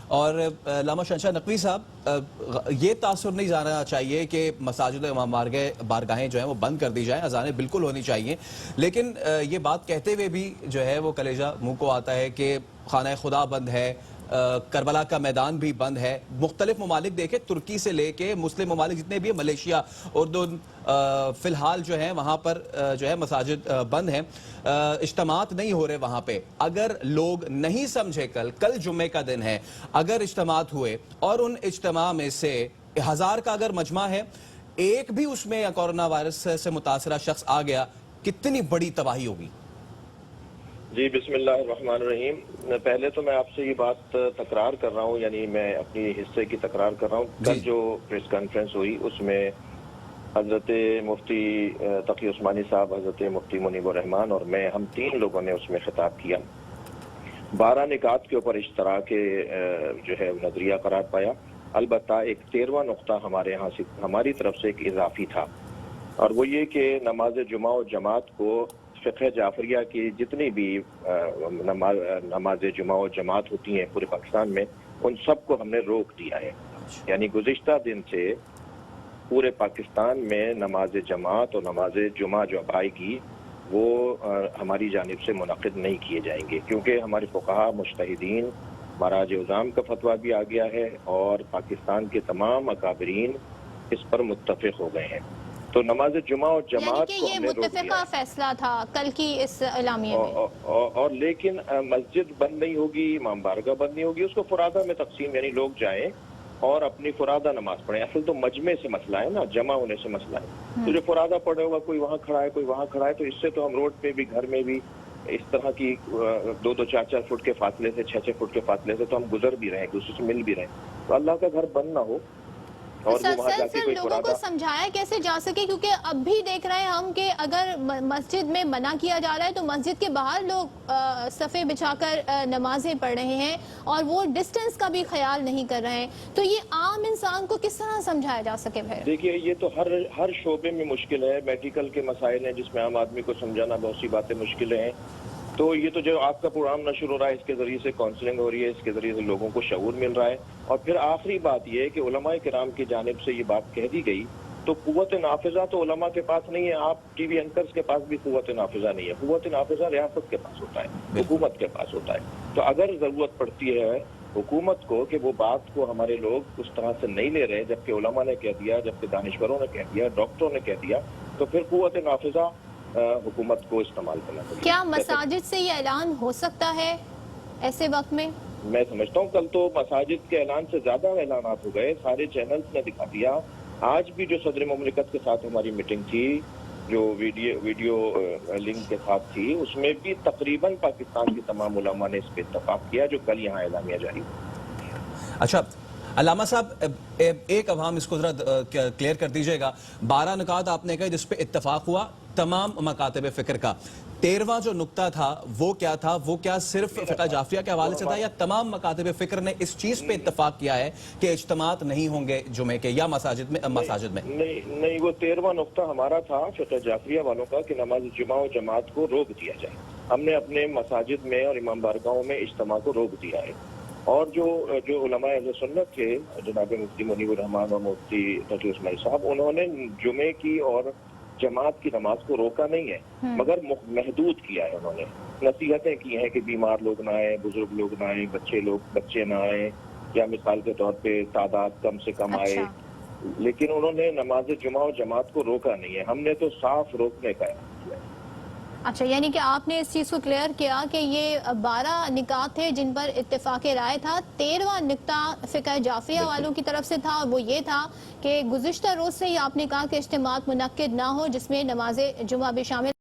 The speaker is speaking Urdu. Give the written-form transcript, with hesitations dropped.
اور علامہ شہنشاہ نقوی صاحب، یہ تاثر نہیں جانا چاہیے کہ مساجد امام بارگاہیں جو ہیں وہ بند کر دی جائیں، اذانیں بالکل ہونی چاہیے، لیکن یہ بات کہتے ہوئے بھی جو ہے وہ کلیجہ منہ کو آتا ہے کہ خانہ خدا بند ہے، کربلا کا میدان بھی بند ہے۔ مختلف ممالک دیکھیں، ترکی سے لے کے مسلم ممالک جتنے بھی ہیں، ملیشیا، اردن، فی الحال جو ہے وہاں پر جو ہے مساجد بند ہیں، اجتماعات نہیں ہو رہے وہاں پہ۔ اگر لوگ نہیں سمجھے، کل جمعے کا دن ہے، اگر اجتماعات ہوئے اور ان اجتماع میں سے 1000 کا اگر مجمع ہے، ایک بھی اس میں کورونا وائرس سے متاثرہ شخص آ گیا، کتنی بڑی تباہی ہوگی؟ جی بسم اللہ الرحمن الرحیم۔ پہلے تو میں آپ سے یہ بات تکرار کر رہا ہوں، یعنی میں اپنی حصے کی تکرار کر رہا ہوں۔ کل جو پریس کانفرنس ہوئی اس میں حضرت مفتی تقی عثمانی صاحب، حضرت مفتی منیب الرحمان اور میں، ہم 3 لوگوں نے اس میں خطاب کیا۔ 12 نکات کے اوپر اشتراک جو ہے نظریہ قرار پایا۔ البتہ ایک 13واں نقطہ ہمارے یہاں سے، ہماری طرف سے ایک اضافی تھا، اور وہ یہ کہ نماز جمعہ و جماعت کو فقہ جعفریہ کی جتنی بھی نماز جمعہ و جماعت ہوتی ہیں پورے پاکستان میں، ان سب کو ہم نے روک دیا ہے۔ یعنی گزشتہ دن سے پورے پاکستان میں نماز جماعت اور نماز جمعہ جو اب آئے گی وہ ہماری جانب سے منعقد نہیں کیے جائیں گے، کیونکہ ہمارے فقہا مجتہدین، مراجع عظام کا فتویٰ بھی آ گیا ہے اور پاکستان کے تمام اکابرین اس پر متفق ہو گئے ہیں۔ تو نماز جمعہ اور جماعت کو ہم نے روک دیا ہے۔ یہ متفقہ فیصلہ تھا کل کی اس اعلامیے میں، اور لیکن مسجد بند نہیں ہوگی، امام بارگاہ بند نہیں ہوگی، اس کو فرادہ میں تقسیم، یعنی لوگ جائیں اور اپنی فرادہ نماز پڑھیں۔ اصل تو مجمع سے مسئلہ ہے نا، جمع ہونے سے مسئلہ ہے۔ تو جو فرادہ پڑھے ہوگا، کوئی وہاں کھڑا ہے کوئی وہاں کھڑا ہے، تو اس سے تو ہم روڈ پہ بھی، گھر میں بھی اس طرح کی 2-2 4-4 فٹ کے فاصلے سے، 6-6 فٹ کے فاصلے سے تو ہم گزر بھی رہے ہیں، دوسرے سے مل بھی رہے ہیں۔ تو اللہ کا گھر بند نہ ہو اور وہ وہاں جا کے کوئی لوگوں کو سمجھایا کیسے جا سکے، کیونکہ اب بھی دیکھ رہے ہیں ہم کہ اگر مسجد میں منع کیا جا رہا ہے تو مسجد کے باہر لوگ صفیں بچھا کر نمازیں پڑھ رہے ہیں اور وہ ڈسٹنس کا بھی خیال نہیں کر رہے ہیں، تو یہ عام انسان کو کس طرح سمجھایا جا سکے؟ پھر دیکھیے، یہ تو ہر شعبے میں مشکل ہے، میڈیکل کے مسائل ہیں جس میں عام آدمی کو سمجھانا بہت سی باتیں مشکلیں ہیں۔ تو یہ تو جو آپ کا پروگرام نشر ہو رہا ہے، اس کے ذریعے سے کاؤنسلنگ ہو رہی ہے، اس کے ذریعے سے لوگوں کو شعور مل رہا ہے۔ اور پھر آخری بات یہ ہے کہ علماء کرام کی جانب سے یہ بات کہہ دی گئی، تو قوت نافذہ تو علماء کے پاس نہیں ہے، آپ ٹی وی اینکرز کے پاس بھی قوت نافذہ نہیں ہے۔ قوت نافذہ ریاست کے پاس ہوتا ہے، حکومت کے پاس ہوتا ہے۔ تو اگر ضرورت پڑتی ہے حکومت کو کہ وہ بات کو ہمارے لوگ اس طرح سے نہیں لے رہے، جبکہ علماء نے کہہ دیا، جبکہ دانشوروں نے کہہ دیا، ڈاکٹروں نے کہہ دیا، تو پھر قوت نافذہ حکومت کو استعمال کرنا چاہیے۔ کیا مساجد سے یہ اعلان ہو سکتا ہے ایسے وقت میں؟ میں سمجھتا ہوں کل تو مساجد کے اعلان سے زیادہ اعلانات ہو گئے، سارے چینلز نے دکھا دیا۔ آج بھی جو صدر مملکت کے ساتھ ہماری میٹنگ تھی، جو ویڈیو لنک کے ساتھ تھی، اس میں بھی تقریباً پاکستان کے تمام علماء نے اس پہ اتفاق کیا جو کل یہاں اعلامیہ جاری ہوا۔ اچھا علامہ صاحب، ایک اب ہم اس کو ذرا کلیئر کر دیجئے گا۔ 12 نکات آپ نے کہا جس پہ اتفاق ہوا تمام مکاتب فکر کا، 13واں جو نقطہ تھا وہ کیا تھا؟ وہ کیا صرف فقہ جعفریہ کے حوالے سے تھا یا تمام مکاتب فکر نے اس چیز پہ اتفاق کیا ہے کہ اجتماعات نہیں ہوں گے جمعے کے یا مساجد میں؟ نہیں، وہ 13واں نقطہ ہمارا تھا فقہ جعفریہ والوں کا کہ نماز جمعہ و جماعت کو روک دیا جائے۔ ہم نے اپنے مساجد میں اور امام بارگاہوں میں اجتماع کو روک دیا ہے، اور جو علماء اہل سنت تھے، جناب مفتی منیب الرحمان اور مفتی تقی عثمانی صاحب، انہوں نے جمعے کی اور جماعت کی نماز کو روکا نہیں ہے، مگر محدود کیا ہے۔ انہوں نے نصیحتیں کی ہیں کہ بیمار لوگ نہ آئیں، بزرگ لوگ نہ آئیں، بچے نہ آئیں، یا مثال کے طور پہ تعداد کم سے کم آئے، لیکن انہوں نے نماز جمعہ و جماعت کو روکا نہیں ہے۔ ہم نے تو صاف روکنے کا اعلان کیا ہے۔ اچھا، یعنی کہ آپ نے اس چیز کو کلیئر کیا کہ یہ 12 نکات تھے جن پر اتفاق رائے تھا، 13واں نکتہ فقہ جعفریہ والوں کی طرف سے تھا، اور وہ یہ تھا کہ گزشتہ روز سے ہی آپ نے کہا کہ اجتماعات منعقد نہ ہو جس میں نماز جمعہ بھی شامل